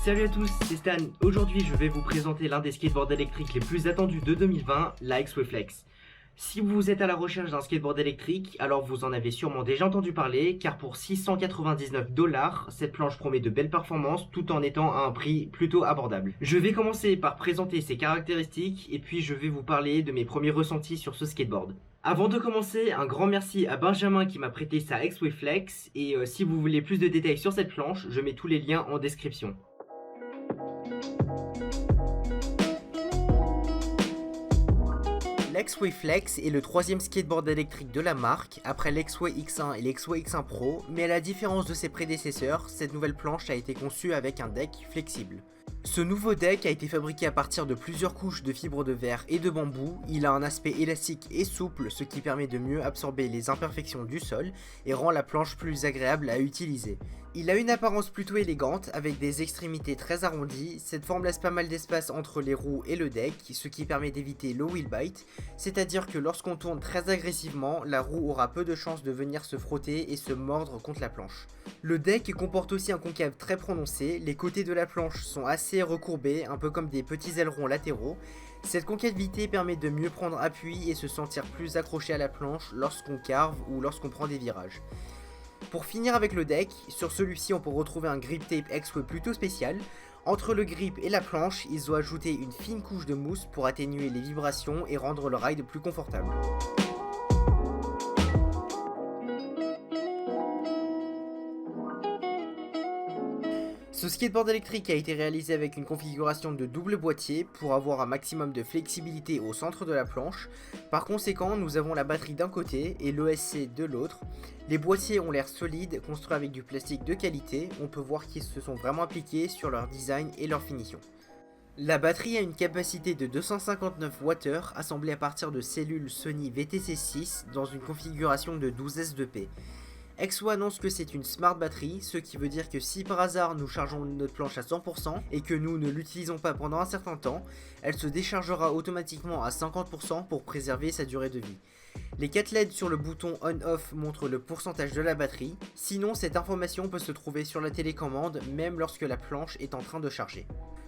Salut à tous, c'est Stan. Aujourd'hui, je vais vous présenter l'un des skateboards électriques les plus attendus de 2020, la X-Way-Flex. Si vous êtes à la recherche d'un skateboard électrique, alors vous en avez sûrement déjà entendu parler, car pour 699 $, cette planche promet de belles performances tout en étant à un prix plutôt abordable. Je vais commencer par présenter ses caractéristiques et puis je vais vous parler de mes premiers ressentis sur ce skateboard. Avant de commencer, un grand merci à Benjamin qui m'a prêté sa X-Way-Flex et si vous voulez plus de détails sur cette planche, je mets tous les liens en description. L'X-Way-Flex est le troisième skateboard électrique de la marque, après l'X-Way X1 et l'X-Way X1 Pro, mais à la différence de ses prédécesseurs, cette nouvelle planche a été conçue avec un deck flexible. Ce nouveau deck a été fabriqué à partir de plusieurs couches de fibres de verre et de bambou, il a un aspect élastique et souple, ce qui permet de mieux absorber les imperfections du sol et rend la planche plus agréable à utiliser. Il a une apparence plutôt élégante avec des extrémités très arrondies, cette forme laisse pas mal d'espace entre les roues et le deck, ce qui permet d'éviter le wheel bite, c'est-à-dire que lorsqu'on tourne très agressivement, la roue aura peu de chances de venir se frotter et se mordre contre la planche. Le deck comporte aussi un concave très prononcé, les côtés de la planche sont assez recourbés, un peu comme des petits ailerons latéraux. Cette concavité permet de mieux prendre appui et se sentir plus accroché à la planche lorsqu'on carve ou lorsqu'on prend des virages. Pour finir avec le deck, sur celui-ci on peut retrouver un grip tape X-Way plutôt spécial. Entre le grip et la planche, ils ont ajouté une fine couche de mousse pour atténuer les vibrations et rendre le ride plus confortable. Ce skateboard électrique a été réalisé avec une configuration de double boîtier pour avoir un maximum de flexibilité au centre de la planche. Par conséquent, nous avons la batterie d'un côté et l'ESC de l'autre. Les boîtiers ont l'air solides, construits avec du plastique de qualité, on peut voir qu'ils se sont vraiment appliqués sur leur design et leur finition. La batterie a une capacité de 259 Wh assemblée à partir de cellules Sony VTC6 dans une configuration de 12 S2P. X-Way annonce que c'est une smart batterie, ce qui veut dire que si par hasard nous chargeons notre planche à 100% et que nous ne l'utilisons pas pendant un certain temps, elle se déchargera automatiquement à 50% pour préserver sa durée de vie. Les 4 LED sur le bouton on-off montrent le pourcentage de la batterie, sinon cette information peut se trouver sur la télécommande même lorsque la planche est en train de charger.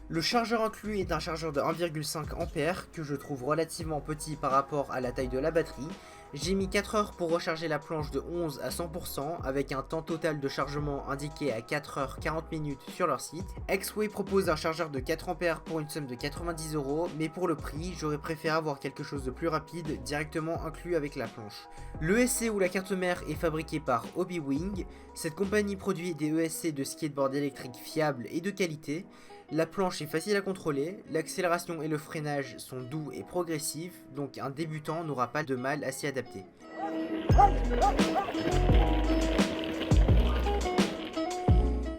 Le chargeur inclus est un chargeur de 1,5 A que je trouve relativement petit par rapport à la taille de la batterie. J'ai mis 4 heures pour recharger la planche de 11 à 100% avec un temps total de chargement indiqué à 4 h 40 minutes sur leur site. X-Way propose un chargeur de 4 A pour une somme de 90 €, mais pour le prix, j'aurais préféré avoir quelque chose de plus rapide directement inclus avec la planche. L'ESC ou la carte mère est fabriqué par Hobby-Wing. Cette compagnie produit des ESC de skateboard électrique fiables et de qualité. La planche est facile à contrôler, l'accélération et le freinage sont doux et progressifs, donc un débutant n'aura pas de mal à s'y adapter.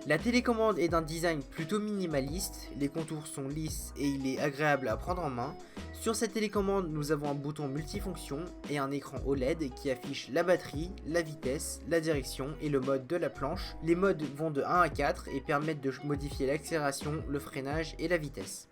La télécommande est d'un design plutôt minimaliste, les contours sont lisses et il est agréable à prendre en main. Sur cette télécommande, nous avons un bouton multifonction et un écran OLED qui affiche la batterie, la vitesse, la direction et le mode de la planche. Les modes vont de 1 à 4 et permettent de modifier l'accélération, le freinage et la vitesse.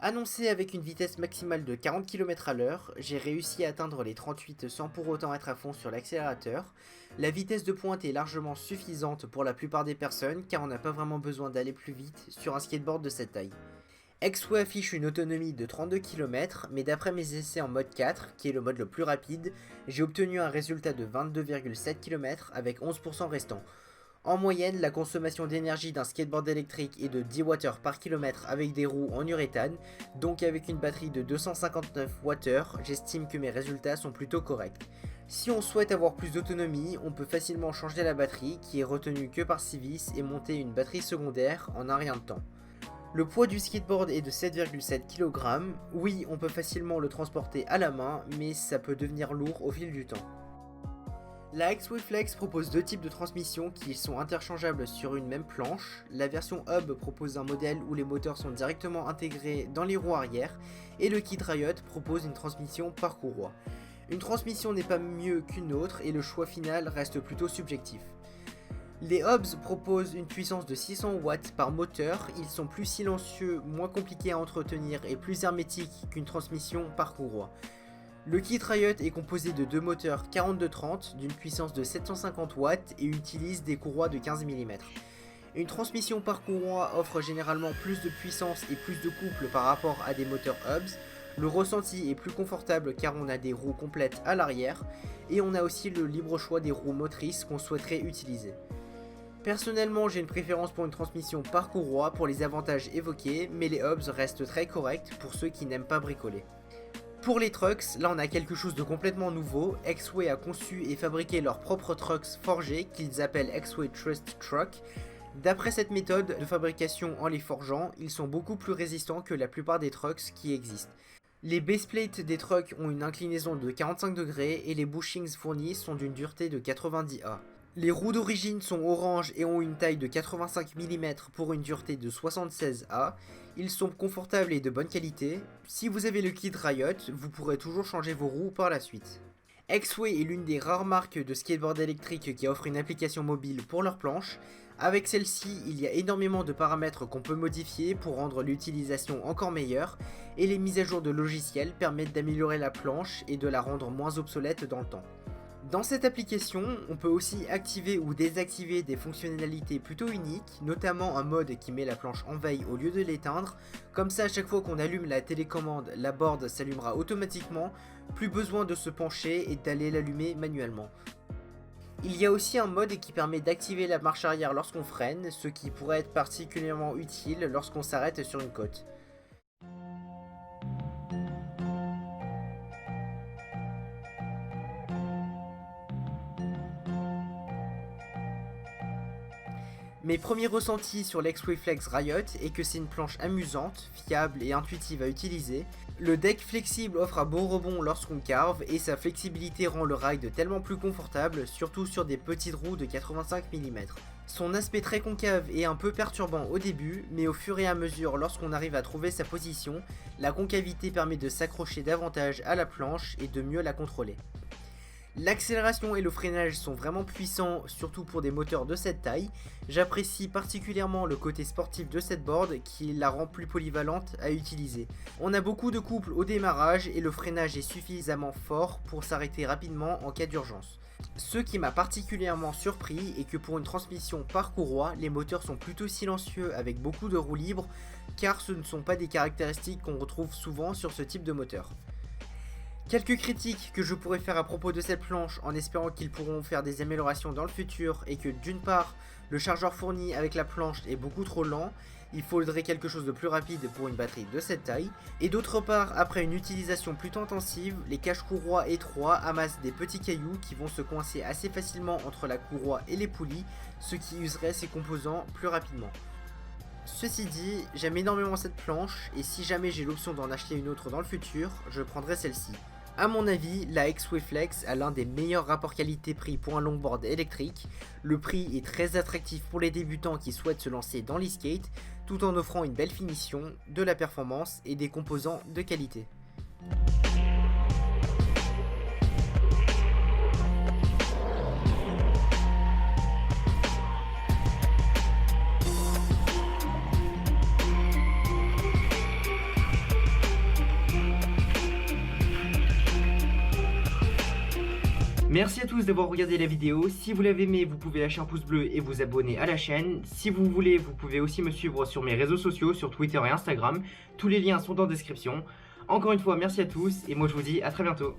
Annoncé avec une vitesse maximale de 40 km/h, j'ai réussi à atteindre les 38 sans pour autant être à fond sur l'accélérateur. La vitesse de pointe est largement suffisante pour la plupart des personnes car on n'a pas vraiment besoin d'aller plus vite sur un skateboard de cette taille. X-Way affiche une autonomie de 32 km, mais d'après mes essais en mode 4, qui est le mode le plus rapide, j'ai obtenu un résultat de 22,7 km avec 11% restant. En moyenne, la consommation d'énergie d'un skateboard électrique est de 10 Wh par km avec des roues en uréthane, donc avec une batterie de 259 Wh, j'estime que mes résultats sont plutôt corrects. Si on souhaite avoir plus d'autonomie, on peut facilement changer la batterie qui est retenue que par Civis et monter une batterie secondaire en un rien de temps. Le poids du skateboard est de 7,7 kg, oui on peut facilement le transporter à la main, mais ça peut devenir lourd au fil du temps. La X-Way Flex propose deux types de transmissions qui sont interchangeables sur une même planche. La version Hub propose un modèle où les moteurs sont directement intégrés dans les roues arrière, et le kit Riot propose une transmission par courroie. Une transmission n'est pas mieux qu'une autre et le choix final reste plutôt subjectif. Les Hubs proposent une puissance de 600 watts par moteur, ils sont plus silencieux, moins compliqués à entretenir et plus hermétiques qu'une transmission par courroie. Le kit Riot est composé de deux moteurs 4230 d'une puissance de 750 watts et utilise des courroies de 15 mm. Une transmission par courroie offre généralement plus de puissance et plus de couple par rapport à des moteurs hubs. Le ressenti est plus confortable car on a des roues complètes à l'arrière et on a aussi le libre choix des roues motrices qu'on souhaiterait utiliser. Personnellement, j'ai une préférence pour une transmission par courroie pour les avantages évoqués, mais les hubs restent très corrects pour ceux qui n'aiment pas bricoler. Pour les trucks, là on a quelque chose de complètement nouveau. X-Way a conçu et fabriqué leurs propres trucks forgés qu'ils appellent X-Way Trust Truck. D'après cette méthode de fabrication en les forgeant, ils sont beaucoup plus résistants que la plupart des trucks qui existent. Les baseplates des trucks ont une inclinaison de 45 degrés et les bushings fournis sont d'une dureté de 90 A. Les roues d'origine sont orange et ont une taille de 85 mm pour une dureté de 76 A. Ils sont confortables et de bonne qualité. Si vous avez le kit Riot, vous pourrez toujours changer vos roues par la suite. X-Way est l'une des rares marques de skateboard électrique qui offre une application mobile pour leurs planches. Avec celle-ci, il y a énormément de paramètres qu'on peut modifier pour rendre l'utilisation encore meilleure, et les mises à jour de logiciels permettent d'améliorer la planche et de la rendre moins obsolète dans le temps. Dans cette application, on peut aussi activer ou désactiver des fonctionnalités plutôt uniques, notamment un mode qui met la planche en veille au lieu de l'éteindre. Comme ça, à chaque fois qu'on allume la télécommande, la board s'allumera automatiquement, plus besoin de se pencher et d'aller l'allumer manuellement. Il y a aussi un mode qui permet d'activer la marche arrière lorsqu'on freine, ce qui pourrait être particulièrement utile lorsqu'on s'arrête sur une côte. Mes premiers ressentis sur l'X-Way Flex Riot est que c'est une planche amusante, fiable et intuitive à utiliser. Le deck flexible offre un bon rebond lorsqu'on carve et sa flexibilité rend le ride tellement plus confortable, surtout sur des petites roues de 85 mm. Son aspect très concave est un peu perturbant au début, mais au fur et à mesure lorsqu'on arrive à trouver sa position, la concavité permet de s'accrocher davantage à la planche et de mieux la contrôler. L'accélération et le freinage sont vraiment puissants, surtout pour des moteurs de cette taille. J'apprécie particulièrement le côté sportif de cette board qui la rend plus polyvalente à utiliser. On a beaucoup de couple au démarrage et le freinage est suffisamment fort pour s'arrêter rapidement en cas d'urgence. Ce qui m'a particulièrement surpris est que pour une transmission par courroie, les moteurs sont plutôt silencieux avec beaucoup de roues libres, car ce ne sont pas des caractéristiques qu'on retrouve souvent sur ce type de moteur. Quelques critiques que je pourrais faire à propos de cette planche en espérant qu'ils pourront faire des améliorations dans le futur est que d'une part, le chargeur fourni avec la planche est beaucoup trop lent, il faudrait quelque chose de plus rapide pour une batterie de cette taille, et d'autre part, après une utilisation plutôt intensive, les cache-courroies étroits amassent des petits cailloux qui vont se coincer assez facilement entre la courroie et les poulies, ce qui userait ces composants plus rapidement. Ceci dit, j'aime énormément cette planche et si jamais j'ai l'option d'en acheter une autre dans le futur, je prendrai celle-ci. A mon avis, la X-Way Flex a l'un des meilleurs rapports qualité-prix pour un longboard électrique. Le prix est très attractif pour les débutants qui souhaitent se lancer dans l'e-skate, tout en offrant une belle finition, de la performance et des composants de qualité. Merci à tous d'avoir regardé la vidéo. Si vous l'avez aimé, vous pouvez lâcher un pouce bleu et vous abonner à la chaîne. Si vous voulez, vous pouvez aussi me suivre sur mes réseaux sociaux, sur Twitter et Instagram. Tous les liens sont en description. Encore une fois, merci à tous et moi je vous dis à très bientôt.